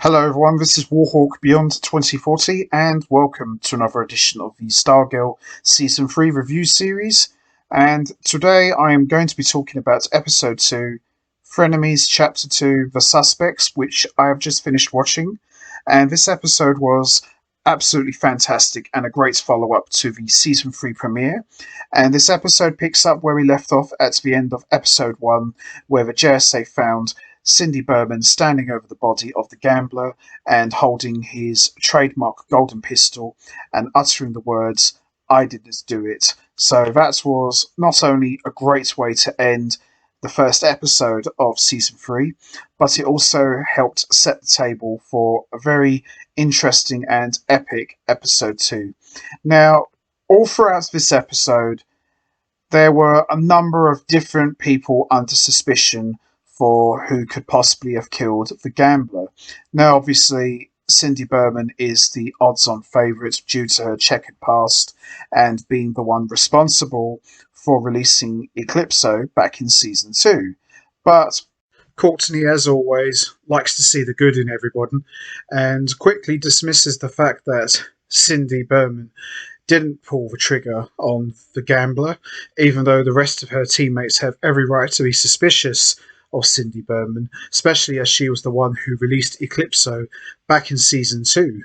Hello everyone, this is Warhawk Beyond 2040 and welcome to another edition of the Stargirl Season 3 review series. And today I am going to be talking about Episode 2, Frenemies Chapter 2, The Suspects, which I have just finished watching. And this episode was absolutely fantastic and a great follow-up to the Season 3 premiere. And this episode picks up where we left off at the end of Episode 1, where the JSA found Cindy Berman standing over the body of the gambler and holding his trademark golden pistol and uttering the words, "I didn't do it." So that was not only a great way to end the first episode of Season 3, but it also helped set the table for a very interesting and epic Episode 2. Now, all throughout this episode, there were a number of different people under suspicion for who could possibly have killed the gambler. Now, obviously, Cindy Berman is the odds-on favourite due to her checkered past and being the one responsible for releasing Eclipso back in Season 2. But Courtney, as always, likes to see the good in everybody and quickly dismisses the fact that Cindy Berman didn't pull the trigger on the gambler, even though the rest of her teammates have every right to be suspicious of Cindy Berman, especially as she was the one who released Eclipso back in Season 2.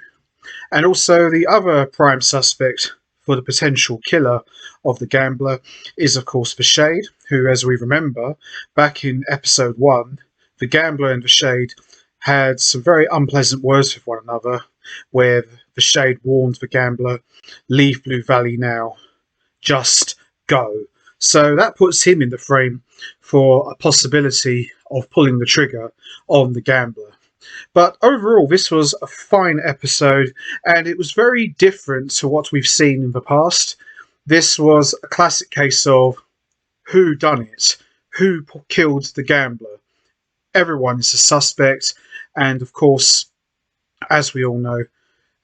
And also the other prime suspect for the potential killer of the gambler is of course the Shade, who, as we remember, back in Episode 1, the gambler and the Shade had some very unpleasant words with one another, where the Shade warned the gambler, "Leave Blue Valley now. Just go." So that puts him in the frame for a possibility of pulling the trigger on the gambler. But overall, this was a fine episode, and it was very different to what we've seen in the past. This was a classic case of who done it, who killed the gambler. Everyone is a suspect, and of course, as we all know,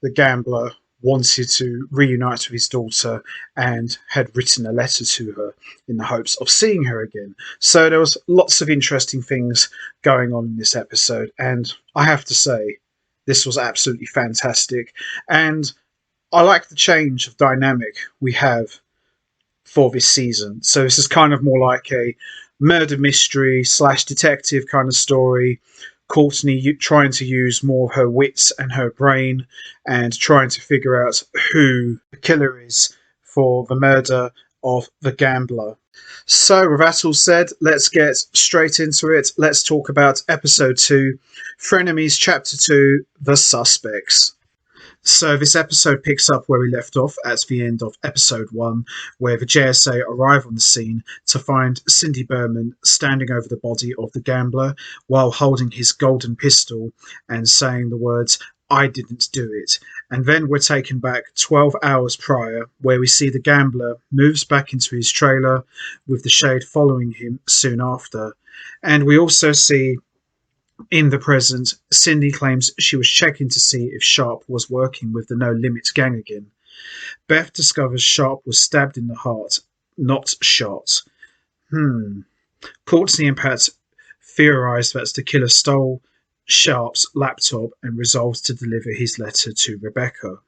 the gambler wanted to reunite with his daughter and had written a letter to her in the hopes of seeing her again. So there was lots of interesting things going on in this episode, and I have to say, this was absolutely fantastic. And I like the change of dynamic we have for this season. So this is kind of more like a murder mystery / detective kind of story. Courtney trying to use more of her wits and her brain and trying to figure out who the killer is for the murder of the gambler. So with that all said, let's get straight into it. Let's talk about Episode 2, Frenemies Chapter 2, The Suspects. So this episode picks up where we left off at the end of Episode 1, where the JSA arrive on the scene to find Cindy Berman standing over the body of the gambler while holding his golden pistol and saying the words, "I didn't do it." And then we're taken back 12 hours prior, where we see the gambler moves back into his trailer with the Shade following him soon after. And we also see in the present, Cindy claims she was checking to see if Sharp was working with the No Limits gang again. Beth discovers Sharp was stabbed in the heart, not shot. Courtney and Pat theorise that the killer stole Sharp's laptop and resolves to deliver his letter to Rebecca.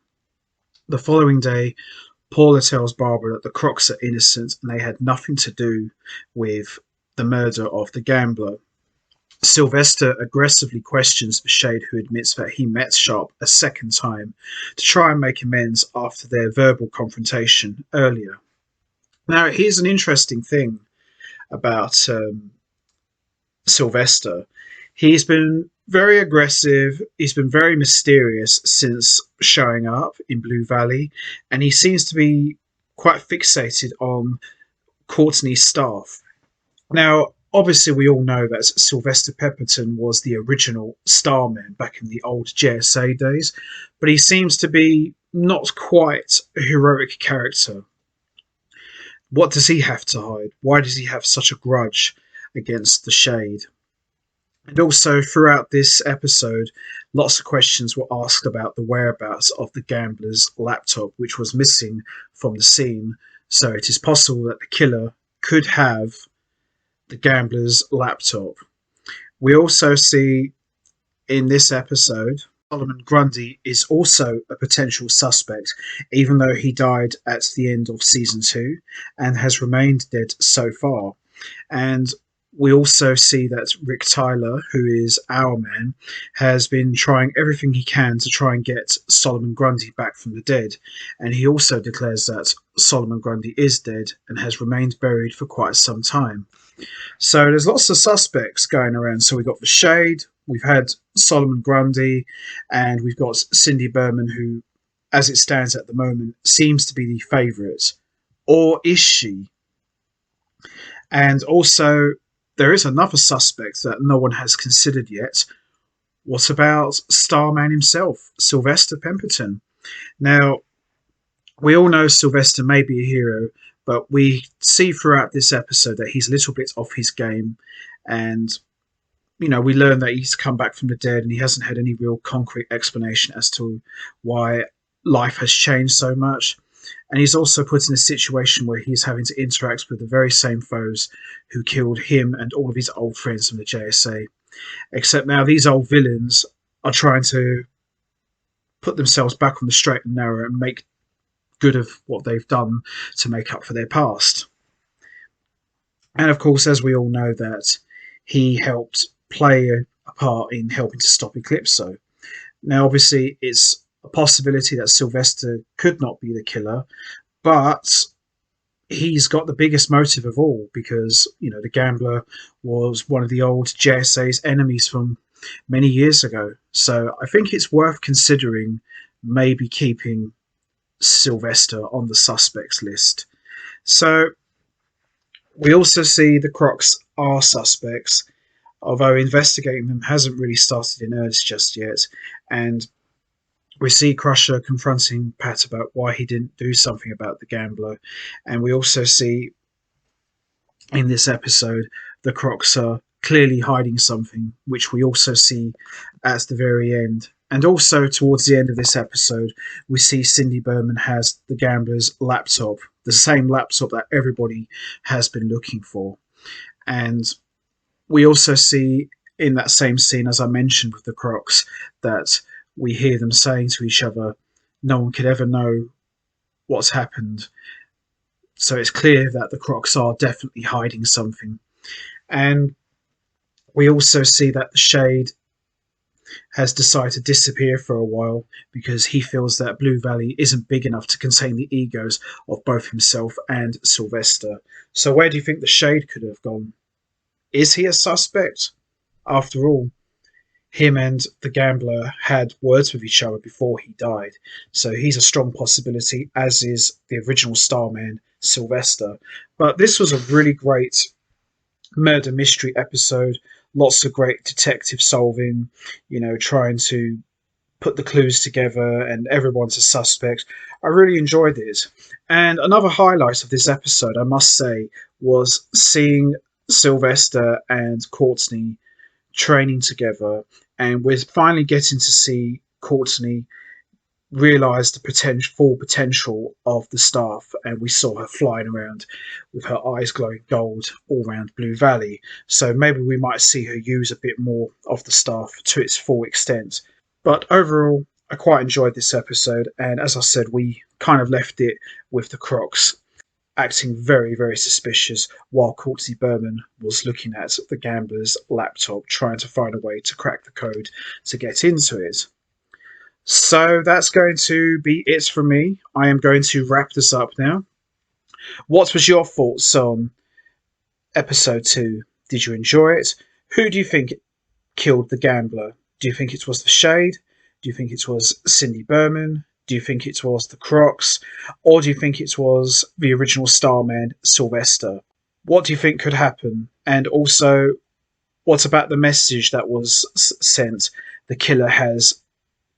The following day, Paula tells Barbara that the Crocs are innocent and they had nothing to do with the murder of the gambler. Sylvester aggressively questions the Shade, who admits that he met Sharp a second time to try and make amends after their verbal confrontation earlier. Now, here's an interesting thing about Sylvester. He's been very aggressive, he's been very mysterious since showing up in Blue Valley, and he seems to be quite fixated on Courtney's staff. Now, obviously, we all know that Sylvester Pepperton was the original Starman back in the old JSA days, but he seems to be not quite a heroic character. What does he have to hide? Why does he have such a grudge against the Shade? And also, throughout this episode, lots of questions were asked about the whereabouts of the gambler's laptop, which was missing from the scene. So it is possible that the killer could have the gambler's laptop. We also see in this episode, Solomon Grundy is also a potential suspect, even though he died at the end of season 2 and has remained dead so far. And we also see that Rick Tyler, who is our man, has been trying everything he can to try and get Solomon Grundy back from the dead. And he also declares that Solomon Grundy is dead and has remained buried for quite some time. So there's lots of suspects going around. So we've got the Shade, we've had Solomon Grundy, and we've got Cindy Berman, who, as it stands at the moment, seems to be the favourite. Or is she? And also, there is another suspect that no one has considered yet. What about Starman himself, Sylvester Pemberton? Now, we all know Sylvester may be a hero, but we see throughout this episode that he's a little bit off his game. And, we learn that he's come back from the dead and he hasn't had any real concrete explanation as to why life has changed so much. And he's also put in a situation where he's having to interact with the very same foes who killed him and all of his old friends from the JSA. Except now these old villains are trying to put themselves back on the straight and narrow and make good of what they've done to make up for their past. And of course, as we all know, that he helped play a part in helping to stop Eclipso. Now, obviously, it's a possibility that Sylvester could not be the killer, but he's got the biggest motive of all because, the gambler was one of the old JSA's enemies from many years ago. So I think it's worth considering maybe keeping Sylvester on the suspects list. So we also see the Crocs are suspects, although investigating them hasn't really started in earnest just yet. And we see Crusher confronting Pat about why he didn't do something about the gambler. And we also see in this episode the Crocs are clearly hiding something, which we also see at the very end. And also towards the end of this episode, we see Cindy Berman has the gambler's laptop, the same laptop that everybody has been looking for. And we also see in that same scene, as I mentioned with the Crocs, that we hear them saying to each other, no one could ever know what's happened. So it's clear that the Crocs are definitely hiding something. And we also see that the Shade has decided to disappear for a while because he feels that Blue Valley isn't big enough to contain the egos of both himself and Sylvester. So where do you think the Shade could have gone? Is he a suspect? After all, him and the gambler had words with each other before he died. So he's a strong possibility, as is the original Starman, Sylvester. But this was a really great murder mystery episode. Lots of great detective solving, trying to put the clues together, and everyone's a suspect. I really enjoyed it. And another highlight of this episode, I must say, was seeing Sylvester and Courtney training together, and we're finally getting to see Courtney realise the full potential of the staff, and we saw her flying around with her eyes glowing gold all around Blue Valley. So maybe we might see her use a bit more of the staff to its full extent. But overall, I quite enjoyed this episode, and as I said, we kind of left it with the Crocs acting very, very suspicious while Courtney Berman was looking at the gambler's laptop, trying to find a way to crack the code to get into it. So that's going to be it from me. I am going to wrap this up now. What was your thoughts on episode 2? Did you enjoy it? Who do you think killed the gambler? Do you think it was the Shade? Do you think it was Cindy Berman? Do you think it was the Crocs? Or do you think it was the original Starman, Sylvester? What do you think could happen? And also, what about the message that was sent? The killer has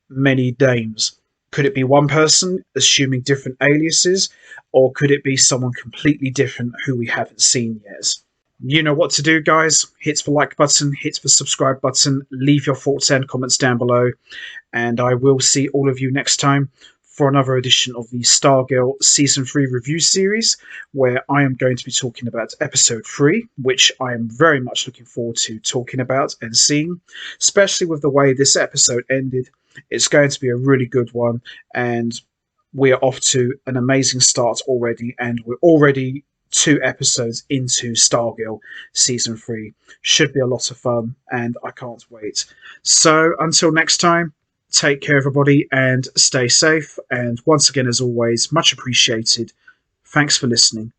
many names. Could it be one person, assuming different aliases? Or could it be someone completely different who we haven't seen yet? You know what to do, guys. Hit the like button, hit the subscribe button, leave your thoughts and comments down below, and I will see all of you next time for another edition of the Stargirl Season 3 review series, where I am going to be talking about Episode 3, which I am very much looking forward to talking about and seeing, especially with the way this episode ended. It's going to be a really good one, and we are off to an amazing start already, and we're already 2 episodes into Stargirl Season 3. Should be a lot of fun, and I can't wait. So, until next time, take care, everybody, and stay safe. And once again, as always, much appreciated. Thanks for listening.